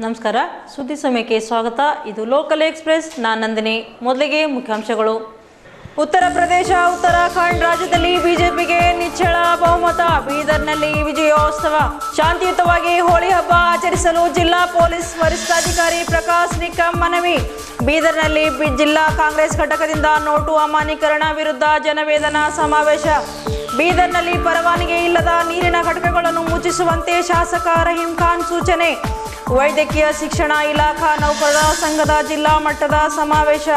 ನಮಸ್ಕಾರ. ಸುದ್ದಿ ಸಮಯಕ್ಕೆ ಸ್ವಾಗತ. ಇದು ಲೋಕಲ್ ಎಕ್ಸ್‌ಪ್ರೆಸ್. ನಾನು ನಂದಿನಿ. ಮೊದಲಿಗೆ ಮುಖ್ಯಾಂಶಗಳು. ಉತ್ತರ ಪ್ರದೇಶ, ಉತ್ತರಾಖಂಡ್ ರಾಜ್ಯದಲ್ಲಿ ಬಿಜೆಪಿಗೆ ನಿಚ್ಚಳ ಬಹುಮತ. ಬೀದರ್ನಲ್ಲಿ ವಿಜಯೋತ್ಸವ. ಶಾಂತಿಯುತವಾಗಿ ಹೋಳಿ ಹಬ್ಬ ಆಚರಿಸಲು ಜಿಲ್ಲಾ ಪೊಲೀಸ್ ವರಿಷ್ಠಾಧಿಕಾರಿ ಪ್ರಕಾಶ್ ನಿಕ್ಕಂ ಮನವಿ. ಬೀದರ್ನಲ್ಲಿ ಜಿಲ್ಲಾ ಕಾಂಗ್ರೆಸ್ ಘಟಕದಿಂದ ನೋಟು ಅಮಾನ್ಯೀಕರಣ ವಿರುದ್ಧ ಜನವೇದನಾ ಸಮಾವೇಶ. ಬೀದರ್ನಲ್ಲಿ ಪರವಾನಗಿ ಇಲ್ಲದ ನೀರಿನ ಘಟಕಗಳನ್ನು ಮುಚ್ಚಿಸುವಂತೆ ಶಾಸಕ ರಹೀಂ ಖಾನ್ ಸೂಚನೆ. ವೈದ್ಯಕೀಯ ಶಿಕ್ಷಣ ಇಲಾಖಾ ನೌಕರರ ಸಂಘದ ಜಿಲ್ಲಾ ಮಟ್ಟದ ಸಮಾವೇಶ.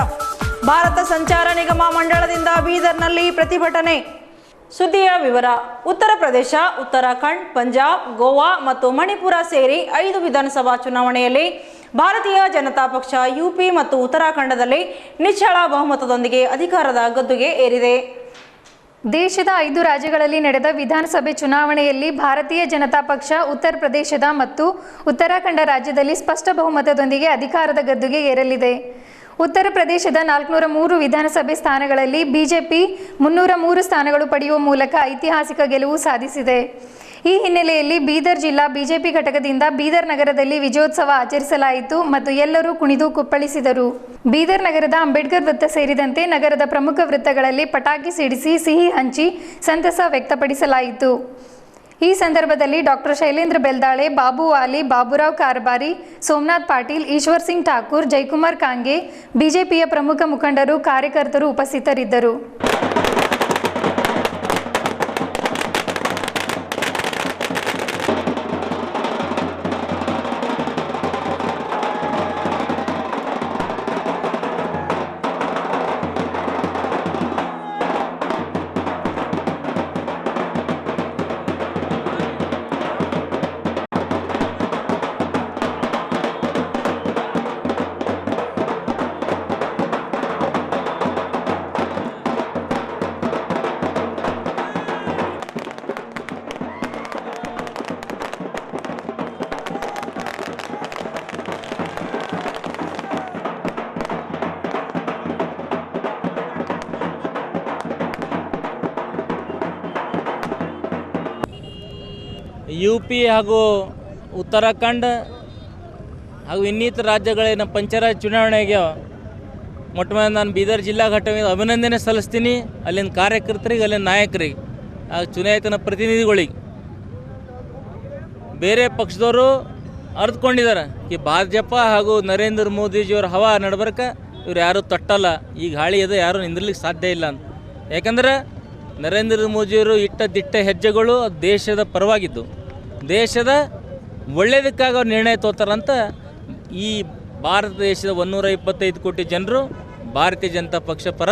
ಭಾರತ ಸಂಚಾರ ನಿಗಮ ಮಂಡಳದಿಂದ ಬೀದರ್ನಲ್ಲಿ ಪ್ರತಿಭಟನೆ. ಸುದ್ದಿಯ ವಿವರ. ಉತ್ತರ ಪ್ರದೇಶ, ಉತ್ತರಾಖಂಡ್, ಪಂಜಾಬ್, ಗೋವಾ ಮತ್ತು ಮಣಿಪುರ ಸೇರಿ 5 ವಿಧಾನಸಭಾ ಚುನಾವಣೆಯಲ್ಲಿ ಭಾರತೀಯ ಜನತಾ ಪಕ್ಷ ಯುಪಿ ಮತ್ತು ಉತ್ತರಾಖಂಡದಲ್ಲಿ ನಿಚ್ಚಳ ಬಹುಮತದೊಂದಿಗೆ ಅಧಿಕಾರದ ಗದ್ದುಗೆ ಏರಿದೆ. ದೇಶದ 5 ರಾಜ್ಯಗಳಲ್ಲಿ ನಡೆದ ವಿಧಾನಸಭೆ ಚುನಾವಣೆಯಲ್ಲಿ ಭಾರತೀಯ ಜನತಾ ಪಕ್ಷ ಉತ್ತರ ಪ್ರದೇಶದ ಮತ್ತು ಉತ್ತರಾಖಂಡ ರಾಜ್ಯದಲ್ಲಿ ಸ್ಪಷ್ಟ ಬಹುಮತದೊಂದಿಗೆ ಅಧಿಕಾರದ ಗದ್ದುಗೆ ಏರಲಿದೆ. ಉತ್ತರ ಪ್ರದೇಶದ 403 ವಿಧಾನಸಭೆ ಸ್ಥಾನಗಳಲ್ಲಿ ಬಿಜೆಪಿ 303 ಸ್ಥಾನಗಳು ಪಡೆಯುವ ಮೂಲಕ ಐತಿಹಾಸಿಕ ಗೆಲುವು ಸಾಧಿಸಿದೆ. ಈ ಹಿನ್ನೆಲೆಯಲ್ಲಿ ಬೀದರ್ ಜಿಲ್ಲಾ ಬಿಜೆಪಿ ಘಟಕದಿಂದ ಬೀದರ್ ನಗರದಲ್ಲಿ ವಿಜಯೋತ್ಸವ ಆಚರಿಸಲಾಯಿತು ಮತ್ತು ಎಲ್ಲರೂ ಕುಣಿದು ಕುಪ್ಪಳಿಸಿದರು. ಬೀದರ್ ನಗರದ ಅಂಬೇಡ್ಕರ್ ವೃತ್ತ ಸೇರಿದಂತೆ ನಗರದ ಪ್ರಮುಖ ವೃತ್ತಗಳಲ್ಲಿ ಪಟಾಕಿ ಸಿಡಿಸಿ ಸಿಹಿ ಹಂಚಿ ಸಂತಸ ವ್ಯಕ್ತಪಡಿಸಲಾಯಿತು. ಈ ಸಂದರ್ಭದಲ್ಲಿ ಡಾಕ್ಟರ್ ಶೈಲೇಂದ್ರ ಬೆಲ್ದಾಳೆ, ಬಾಬು ವಾಲಿ, ಬಾಬುರಾವ್ ಕಾರ್ಬಾರಿ, ಸೋಮನಾಥ್ ಪಾಟೀಲ್, ಈಶ್ವರ್ ಸಿಂಗ್ ಠಾಕೂರ್, ಜಯಕುಮಾರ್ ಕಾಂಗೆ, ಬಿಜೆಪಿಯ ಪ್ರಮುಖ ಮುಖಂಡರು, ಕಾರ್ಯಕರ್ತರು ಉಪಸ್ಥಿತರಿದ್ದರು. ಯುಪಿ ಹಾಗೂ ಉತ್ತರಾಖಂಡ್ ಹಾಗೂ ಇನ್ನಿತರ ರಾಜ್ಯಗಳೇನು ಪಂಚರಾಜ್ಯ ಚುನಾವಣೆಗೆ ಮೊಟ್ಟ ಮೊದಲು ನಾನು ಬೀದರ್ ಜಿಲ್ಲಾ ಘಟಕದಿಂದ ಅಭಿನಂದನೆ ಸಲ್ಲಿಸ್ತೀನಿ. ಅಲ್ಲಿನ ಕಾರ್ಯಕರ್ತರಿಗೆ, ಅಲ್ಲಿನ ನಾಯಕರಿಗೆ, ಹಾಗೂ ಚುನಾಯಿತ ಪ್ರತಿನಿಧಿಗಳಿಗೆ. ಬೇರೆ ಪಕ್ಷದವರು ಅರ್ತ್ಕೊಂಡಿದ್ದಾರೆ ಈ ಭಾಜಪ ಹಾಗೂ ನರೇಂದ್ರ ಮೋದಿಜಿಯವ್ರ ಹವಾ ನಡ್ಬರ್ಕ ಇವ್ರು ಯಾರೂ ತಟ್ಟಲ್ಲ, ಈ ಗಾಳಿ ಅದು ಯಾರೂ ನಿಂದಿರ್ಲಿಕ್ಕೆ ಸಾಧ್ಯ ಇಲ್ಲ ಅಂತ. ಯಾಕಂದ್ರೆ ನರೇಂದ್ರ ಮೋದಿಯವರು ಇಟ್ಟ ದಿಟ್ಟ ಹೆಜ್ಜೆಗಳು ದೇಶದ ಪರವಾಗಿದ್ದು, ದೇಶದ ಒಳ್ಳೆಯದಕ್ಕಾಗಿ ಅವ್ರು ನಿರ್ಣಯ ತೋತಾರಂತ ಈ ಭಾರತ ದೇಶದ 125 ಕೋಟಿ ಜನರು ಭಾರತೀಯ ಜನತಾ ಪಕ್ಷ ಪರ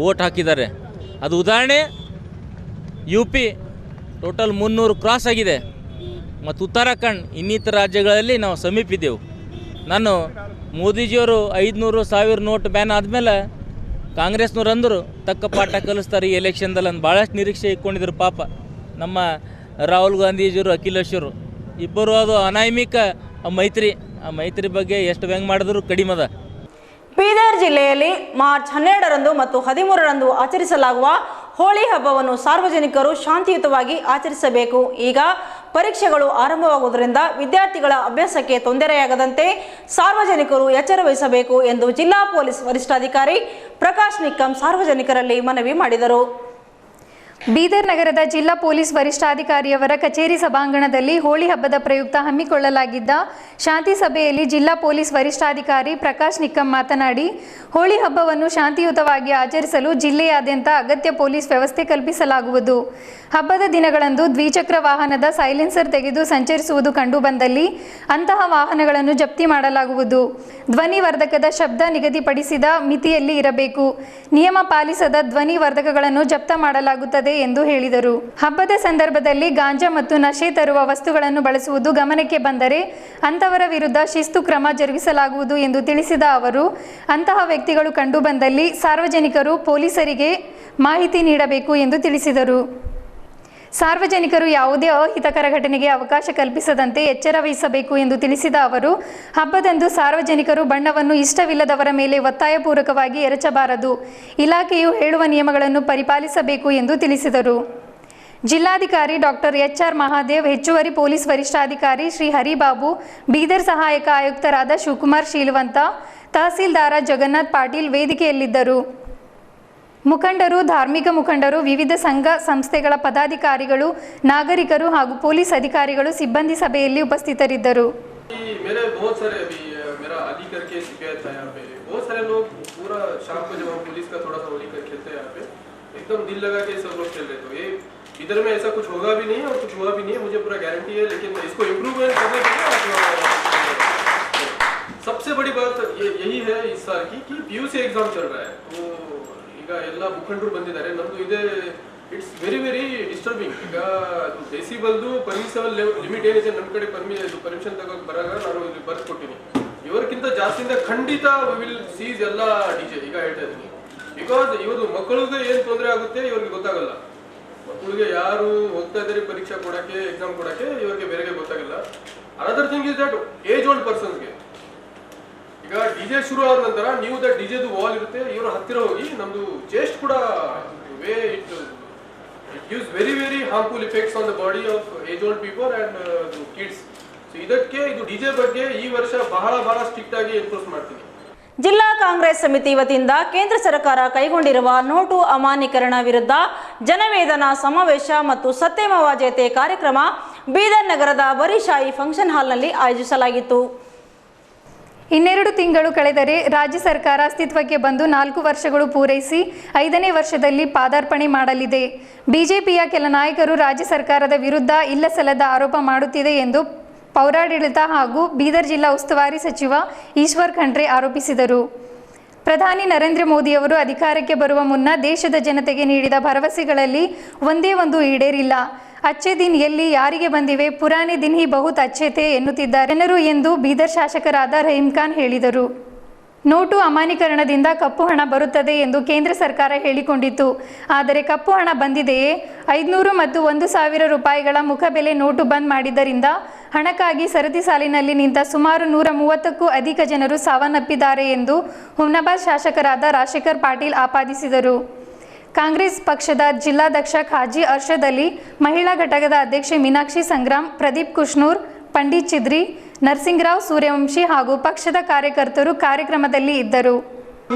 ವೋಟ್ ಹಾಕಿದ್ದಾರೆ. ಅದು ಉದಾಹರಣೆ ಯುಪಿ ಟೋಟಲ್ 300 ಕ್ರಾಸ್ ಆಗಿದೆ ಮತ್ತು ಉತ್ತರಾಖಂಡ್ ಇನ್ನಿತರ ರಾಜ್ಯಗಳಲ್ಲಿ ನಾವು ಸಮೀಪಿದ್ದೆವು. ನಾನು ಮೋದಿಜಿಯವರು 500,000 ನೋಟ್ ಬ್ಯಾನ್ ಆದಮೇಲೆ ಕಾಂಗ್ರೆಸ್ನವ್ರು ಅಂದರು ತಕ್ಕ ಪಾಠ ಕಲಿಸ್ತಾರೆ ಈ ಎಲೆಕ್ಷನ್ದಲ್ಲಿ ಅಂತ ಭಾಳಷ್ಟು ನಿರೀಕ್ಷೆ ಇಟ್ಕೊಂಡಿದ್ರು. ಪಾಪ ನಮ್ಮ ರಾಹುಲ್ ಗಾಂಧೀಜಿಯವರು, ಅಖಿಲೇಶ್ವರು ಇಬ್ಬರು ಅದು ಅನಾಮಿಕ ಆ ಮೈತ್ರಿ ಬಗ್ಗೆ ಎಷ್ಟು ವ್ಯಂಗ್ಯ ಮಾಡಿದ್ರು ಕಡಿಮದ. ಬೀದರ್ ಜಿಲ್ಲೆಯಲ್ಲಿ ಮಾರ್ಚ್ 12ರಂದು ಮತ್ತು 13ರಂದು ಆಚರಿಸಲಾಗುವ ಹೋಳಿ ಹಬ್ಬವನ್ನು ಸಾರ್ವಜನಿಕರು ಶಾಂತಿಯುತವಾಗಿ ಆಚರಿಸಬೇಕು. ಈಗ ಪರೀಕ್ಷೆಗಳು ಆರಂಭವಾಗುವುದರಿಂದ ವಿದ್ಯಾರ್ಥಿಗಳ ಅಭ್ಯಾಸಕ್ಕೆ ತೊಂದರೆಯಾಗದಂತೆ ಸಾರ್ವಜನಿಕರು ಎಚ್ಚರ ವಹಿಸಬೇಕು ಎಂದು ಜಿಲ್ಲಾ ಪೊಲೀಸ್ ವರಿಷ್ಠಾಧಿಕಾರಿ ಪ್ರಕಾಶ್ ನಿಕ್ಕಂ ಸಾರ್ವಜನಿಕರಲ್ಲಿ ಮನವಿ ಮಾಡಿದರು. ಬೀದರ್ ನಗರದ ಜಿಲ್ಲಾ ಪೊಲೀಸ್ ವರಿಷ್ಠಾಧಿಕಾರಿಯವರ ಕಚೇರಿ ಸಭಾಂಗಣದಲ್ಲಿ ಹೋಳಿ ಹಬ್ಬದ ಪ್ರಯುಕ್ತ ಹಮ್ಮಿಕೊಳ್ಳಲಾಗಿದ್ದ ಶಾಂತಿ ಸಭೆಯಲ್ಲಿ ಜಿಲ್ಲಾ ಪೊಲೀಸ್ ವರಿಷ್ಠಾಧಿಕಾರಿ ಪ್ರಕಾಶ್ ನಿಕ್ಕಂ ಮಾತನಾಡಿ, ಹೋಳಿ ಹಬ್ಬವನ್ನು ಶಾಂತಿಯುತವಾಗಿ ಆಚರಿಸಲು ಜಿಲ್ಲೆಯಾದ್ಯಂತ ಅಗತ್ಯ ಪೊಲೀಸ್ ವ್ಯವಸ್ಥೆ ಕಲ್ಪಿಸಲಾಗುವುದು. ಹಬ್ಬದ ದಿನಗಳಂದು ದ್ವಿಚಕ್ರ ವಾಹನದ ಸೈಲೆನ್ಸರ್ ತೆಗೆದು ಸಂಚರಿಸುವುದು ಕಂಡುಬಂದಲ್ಲಿ ಅಂತಹ ವಾಹನಗಳನ್ನು ಜಪ್ತಿ ಮಾಡಲಾಗುವುದು. ಧ್ವನಿ ವರ್ಧಕದ ಶಬ್ದ ನಿಗದಿಪಡಿಸಿದ ಮಿತಿಯಲ್ಲಿ ಇರಬೇಕು. ನಿಯಮ ಪಾಲಿಸದ ಧ್ವನಿ ವರ್ಧಕಗಳನ್ನು ಜಪ್ತ ಮಾಡಲಾಗುತ್ತದೆ ಎಂದು ಹೇಳಿದರು. ಹಬ್ಬದ ಸಂದರ್ಭದಲ್ಲಿ ಗಾಂಜಾ ಮತ್ತು ನಶೆ ತರುವ ವಸ್ತುಗಳನ್ನು ಬಳಸುವುದು ಗಮನಕ್ಕೆ ಬಂದರೆ ಅಂತವರ ವಿರುದ್ಧ ಶಿಸ್ತು ಕ್ರಮ ಜರುಗಿಸಲಾಗುವುದು ಎಂದು ತಿಳಿಸಿದ ಅವರು, ಅಂತಹ ವ್ಯಕ್ತಿಗಳು ಕಂಡುಬಂದಲ್ಲಿ ಸಾರ್ವಜನಿಕರು ಪೊಲೀಸರಿಗೆ ಮಾಹಿತಿ ನೀಡಬೇಕು ಎಂದು ತಿಳಿಸಿದರು. ಸಾರ್ವಜನಿಕರು ಯಾವುದೇ ಅಹಿತಕರ ಘಟನೆಗೆ ಅವಕಾಶ ಕಲ್ಪಿಸದಂತೆ ಎಚ್ಚರ ವಹಿಸಬೇಕು ಎಂದು ತಿಳಿಸಿದ ಅವರು, ಹಬ್ಬದಂದು ಸಾರ್ವಜನಿಕರು ಬಣ್ಣವನ್ನು ಇಷ್ಟವಿಲ್ಲದವರ ಮೇಲೆ ಒತ್ತಾಯಪೂರ್ವಕವಾಗಿ ಎರಚಬಾರದು. ಇಲಾಖೆಯು ಹೇಳುವ ನಿಯಮಗಳನ್ನು ಪರಿಪಾಲಿಸಬೇಕು ಎಂದು ತಿಳಿಸಿದರು. ಜಿಲ್ಲಾಧಿಕಾರಿ ಡಾಕ್ಟರ್ ಎಚ್.ಆರ್. ಮಹಾದೇವ್, ಹೆಚ್ಚುವರಿ ಪೊಲೀಸ್ ವರಿಷ್ಠಾಧಿಕಾರಿ ಶ್ರೀ ಹರಿಬಾಬು, ಬೀದರ್ ಸಹಾಯಕ ಆಯುಕ್ತರಾದ ಶಿವಕುಮಾರ್ ಶೀಲವಂತ, ತಹಸೀಲ್ದಾರ ಜಗನ್ನಾಥ್ ಪಾಟೀಲ್ ವೇದಿಕೆಯಲ್ಲಿದ್ದರು. ಮುಖಂಡರು, ಧಾರ್ಮಿಕ ಮುಖಂಡರು, ವಿವಿಧ ಸಂಘ ಸಂಸ್ಥೆಗಳ ಪದಾಧಿಕಾರಿಗಳು, ನಾಗರಿಕರು ಹಾಗೂ ಪೊಲೀಸ್ ಅಧಿಕಾರಿಗಳು ಸಿಬ್ಬಂದಿ ಸಭೆಯಲ್ಲಿ ಉಪಸ್ಥಿತರಿದ್ದರು. मेरे बहुत सारे अभी मेरा अली करके शिकायत था यहाँ पे, बहुत सारे लोग पूरा शाम को जब हम पुलिस का थोड़ा सा होली कर खेलते हैं यहाँ पे, एकदम दिल लगा के सब लोग खेल रहे थे. ये इधर में ऐसा कुछ होगा भी नहीं और कुछ हुआ भी नहीं है, मुझे पूरा गारंटी है. लेकिन इसको इम्प्रूवमेंट करने के लिए सबसे बड़ी बात यही है इस साल की कि PUC एग्जाम चल रहा है. तो ಈಗ ಎಲ್ಲ ಮುಖಂಡರು ಬಂದಿದ್ದಾರೆ. ನಮ್ದು ಇದೆ ಇಟ್ಸ್ ವೆರಿ ಡಿಸ್ಟರ್ಬಿಂಗ್. ಈಗ ಡೆಸಿಬಲ್ದು ಪರ್ಮಿಸಬಲ್ ಲಿಮಿಟ್ ಏನಿದೆ ನಮ್ಮ ಕಡೆ ಪರ್ಮಿಷನ್ ತಗೋಕ್ ಬರಾಗ ನಾನು ಇಲ್ಲಿ ಬರ್ದು ಕೊಟ್ಟಿನಿ. ಇವರಿಗಿಂತ ಜಾಸ್ತಿಯಿಂದ ಖಂಡಿತ ವಿಲ್ ಸೀಸ್ ಎಲ್ಲ ಡಿಜೆ. ಈಗ ಹೇಳ್ತಾ ಇದ್ದೀನಿ, ಬಿಕಾಸ್ ಇವರು ಮಕ್ಕಳಿಗೆ ಏನು ತೊಂದರೆ ಆಗುತ್ತೆ ಇವ್ರಿಗೆ ಗೊತ್ತಾಗಲ್ಲ. ಮಕ್ಕಳಿಗೆ ಯಾರು ಹೋಗ್ತಾ ಇದ್ದಾರೆ ಪರೀಕ್ಷೆ ಕೊಡಕ್ಕೆ, ಎಕ್ಸಾಮ್ ಕೊಡಕ್ಕೆ, ಇವರಿಗೆ ಬೇರೆಗೆ ಗೊತ್ತಾಗಲ್ಲ. Another thing is that age old ಪರ್ಸನ್ಸ್ಗೆ ಈಗ ಡಿಜೆ ಶುರು ಆದ ನಂತರ ನೀವು ದಟ್ ಡಿಜೆದು ವಾಲ್ ಇರುತ್ತೆ, ಇವರು ಹತ್ತಿರ ಹೋಗಿ ನಮ್ದು ಚೆಸ್ಟ್ ಕೂಡ way it gives very harmful effects on the body of age old people and kids. So ಇದಕ್ಕೆ ಇದು ಡಿಜೆ ಬಗ್ಗೆ ಈ ವರ್ಷ ಬಹಳ ಸ್ಟ್ರಿಕ್ಟ್ ಆಗಿ ಎನ್ಫೋರ್ಸ್ ಮಾಡ್ತೀನಿ. ಜಿಲ್ಲಾ ಕಾಂಗ್ರೆಸ್ ಸಮಿತಿ ವತಿಯಿಂದ ಕೇಂದ್ರ ಸರ್ಕಾರ ಕೈಗೊಂಡಿರುವ ನೋಟು ಅಮಾನ್ಯೀಕರಣ ವಿರುದ್ಧ ಜನವೇದನಾ ಸಮಾವೇಶ ಮತ್ತು ಸತ್ಯಮೇವ ಜಯತೆ ಕಾರ್ಯಕ್ರಮ ಬೀದರ್ ನಗರದ ಬರಿಶಾಹಿ ಫಂಕ್ಷನ್ ಹಾಲ್ನಲ್ಲಿ ಆಯೋಜಿಸಲಾಗಿತ್ತು. 2 ತಿಂಗಳು ಕಳೆದರೆ ರಾಜ್ಯ ಸರ್ಕಾರ ಅಸ್ತಿತ್ವಕ್ಕೆ ಬಂದು 4 ವರ್ಷಗಳು ಪೂರೈಸಿ 5ನೇ ವರ್ಷದಲ್ಲಿ ಪಾದಾರ್ಪಣೆ ಮಾಡಲಿದೆ. ಬಿಜೆಪಿಯ ಕೆಲ ನಾಯಕರು ರಾಜ್ಯ ಸರ್ಕಾರದ ವಿರುದ್ಧ ಇಲ್ಲಸಲ್ಲದ ಆರೋಪ ಮಾಡುತ್ತಿದೆ ಎಂದು ಪೌರಾಡಳಿತ ಹಾಗೂ ಬೀದರ್ ಜಿಲ್ಲಾ ಉಸ್ತುವಾರಿ ಸಚಿವ ಈಶ್ವರ್ ಖಂಡ್ರೆ ಆರೋಪಿಸಿದರು. ಪ್ರಧಾನಿ ನರೇಂದ್ರ ಮೋದಿಯವರು ಅಧಿಕಾರಕ್ಕೆ ಬರುವ ಮುನ್ನ ದೇಶದ ಜನತೆಗೆ ನೀಡಿದ ಭರವಸೆಗಳಲ್ಲಿ ಒಂದೇ ಒಂದು ಈಡೇರಿಲ್ಲ. ಅಚ್ಚೆ ದಿನ್ ಎಲ್ಲಿ ಯಾರಿಗೆ ಬಂದಿವೆ, ಪುರಾನೆ ದಿನ್ ಹಿ ಬಹುತ್ ಅಚ್ಚೆ ಥೆ ಎನ್ನುತ್ತಿದ್ದಾರೆ ಜನರು ಎಂದು ಬೀದರ್ ಶಾಸಕರಾದ ರಹೀಂ ಖಾನ್ ಹೇಳಿದರು. ನೋಟು ಅಮಾನ್ಯೀಕರಣದಿಂದ ಕಪ್ಪು ಹಣ ಬರುತ್ತದೆ ಎಂದು ಕೇಂದ್ರ ಸರ್ಕಾರ ಹೇಳಿಕೊಂಡಿತ್ತು. ಆದರೆ ಕಪ್ಪು ಹಣ ಬಂದಿದೆಯೇ? 500 ಮತ್ತು 1,000 ರೂಪಾಯಿಗಳ ಮುಖಬೆಲೆ ನೋಟು ಬಂದ್ ಮಾಡಿದ್ದರಿಂದ ಹಣಕ್ಕಾಗಿ ಸರತಿ ಸಾಲಿನಲ್ಲಿ ನಿಂತ ಸುಮಾರು 130ಕ್ಕೂ ಅಧಿಕ ಜನರು ಸಾವನ್ನಪ್ಪಿದ್ದಾರೆ ಎಂದು ಹುಮ್ನಾಬಾದ್ ಶಾಸಕರಾದ ರಾಜಶೇಖರ್ ಪಾಟೀಲ್ ಆಪಾದಿಸಿದರು. ಕಾಂಗ್ರೆಸ್ ಪಕ್ಷದ ಜಿಲ್ಲಾಧ್ಯಕ್ಷ ಖಾಜಿ ಅರ್ಷದ್ ಅಲಿ, ಮಹಿಳಾ ಘಟಕದ ಅಧ್ಯಕ್ಷೆ ಮೀನಾಕ್ಷಿ ಸಂಗ್ರಾಮ್, ಪ್ರದೀಪ್ ಕುಶ್ನೂರ್, ಪಂಡಿತ್ ಚಿದ್ರಿ, ನರಸಿಂಗರಾವ್ ಸೂರ್ಯವಂಶಿ ಹಾಗೂ ಪಕ್ಷದ ಕಾರ್ಯಕರ್ತರು ಕಾರ್ಯಕ್ರಮದಲ್ಲಿ ಇದ್ದರು.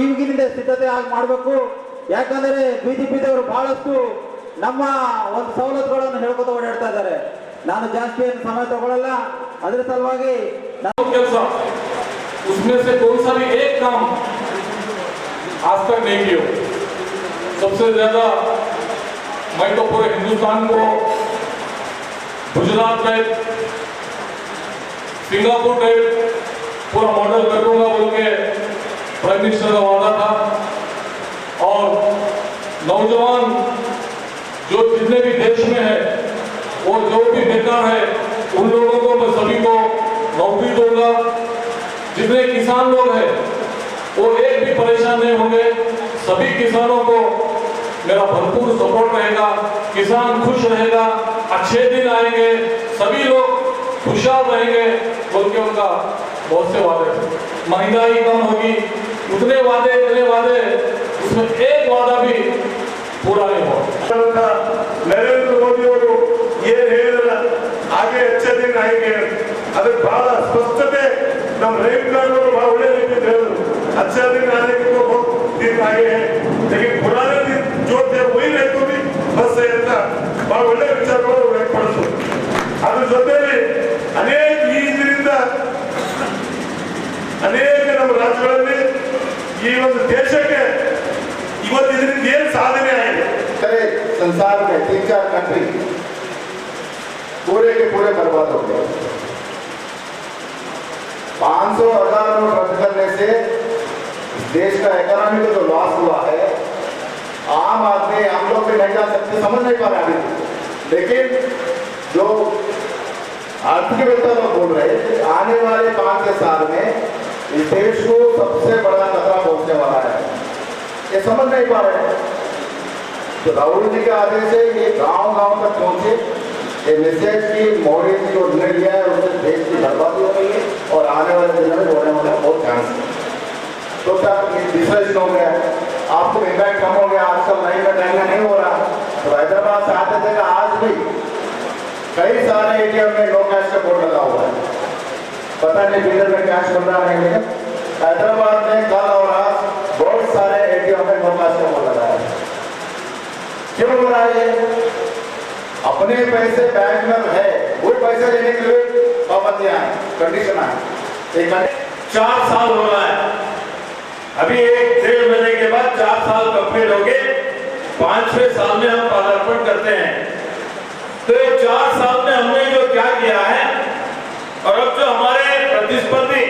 ಈಗಿನಿಂದ ಸಿದ್ಧತೆ ಮಾಡಬೇಕು. ಯಾಕಂದರೆ ಬಿಜೆಪಿದವರು ಬಹಳಷ್ಟು ನಮ್ಮ ಒಂದು ಸವಲತ್ತುಗಳನ್ನು ಹೇಳ್ಕೊತ ಓಡಾಡ್ತಾ ಇದ್ದಾರೆ. ನಾನು ಜಾಸ್ತಿ ಏನು ಸಮಯ ತಗೊಳ್ಳಲ್ಲ. ಅದರ ಸಲುವಾಗಿ ಕೆಲಸ उसमें से कौन सा भी एक काम आज तक नहीं किया. सबसे ज्यादा मैं तो पूरे हिंदुस्तान को गुजरात टाइप, सिंगापुर टाइप पूरा मॉडल कर दूंगा बोल के प्राइम मिनिस्टर का वादा था. और नौजवान जो जितने भी देश में है वो जो भी बेकार है उन लोगों को मैं सभी को नौकरी दूंगा. जितने किसान लोग हैं वो एक भी परेशान नहीं होंगे. सभी किसानों को मेरा भरपूर सपोर्ट रहेगा. किसान खुश रहेगा, अच्छे दिन आएंगे, सभी लोग खुशहाल रहेंगे बोल के उनका बहुत से वादे. महंगाई कम होगी, इतने वादे उसमें एक वादा भी पूरा नहीं हुआ. नरेंद्र मोदी ಅವರು ಏನು ಹೇಳಿದ್ರೆ ಹಾಗೆ अच्छे दिन आएंगे ಅದಕ್ಕೆ ಬಹಳ ಸ್ಪಷ್ಟತೆ ನಮ್ಮ ರೈತ ಅವರು ಬಹಳ ಒಳ್ಳೆ ರೀತಿಯಲ್ಲಿ ಹೇಳಿದ್ರು. अच्छे दिन आने को बहुत दिन आए हैं लेकिन पुराने दिन जो थे वही रೈತರು भी बस ಅಂತ ಬಹಳ ಒಳ್ಳೆ ವಿಚಾರಗಳು ವ್ಯಕ್ತಪಡಿಸಿದ್ರು. ಅದ್ರ ಜೊತೆಲಿ ಅನೇಕ ಈ ಇದರಿಂದ ಅನೇಕ ನಮ್ಮ ರಾಜ್ಯಗಳಲ್ಲಿ ಈ ಒಂದು ದೇಶಕ್ಕೆ ಇವತ್ತು ಇದರಿಂದ ಏನು ಸಾಧನೆ ಆಗಿದೆ. संसार में 3-4 कंट्री पूरे के पूरे बर्बाद हो गए. 500,000 नोट रद्द करने से देश का इकोनॉमी को जो लॉस हुआ है, आम आदमी हम लोग भी नहीं जान सकते, समझ नहीं पा रहे अभी. लेकिन जो अर्थव्यवस्था लोग बोल रहे हैं आने वाले 5 साल में इस देश को सबसे बड़ा खतरा पहुंचने वाला है, ये समझ नहीं पा रहे हैं. तो राहुल जी के आदेश से ये गांव तक पहुंचे. ये मैसेज की मोदी जी जो निर्णय लिया है उससे देश की बर्बादी हो गई है और आने वाले दिनों में होने वाला बहुत चांस है. तो क्या डिस्ट्रेस हो गया, आपको इम्पैक्ट कम हो गया, आजकल नहीं में नहीं हो रहा. तो हैदराबाद से आते थे आज भी कई सारे एटीएम में नो कैश का बोर्ड लगा हुआ है। पता नहीं बीदर में कैश बन रहा नहीं, लेकिन हैदराबाद में कल और आज बहुत सारे एटीएम में नो कैश का बोर्ड लगा है। क्यों हो रहा है? अपने पैसे बैंक में है, वो पैसे लेने के लिए पाबंदियां हैं, कंडीशन है। 4 साल हो रहा है, अभी 1-1.5 महीने के बाद 4 साल कंप्लीट हो गए। 5वें साल में हम पदार्पण करते हैं। तो ये 4 साल में हमने जो क्या किया है, और अब जो हमारे प्रतिस्पर्धी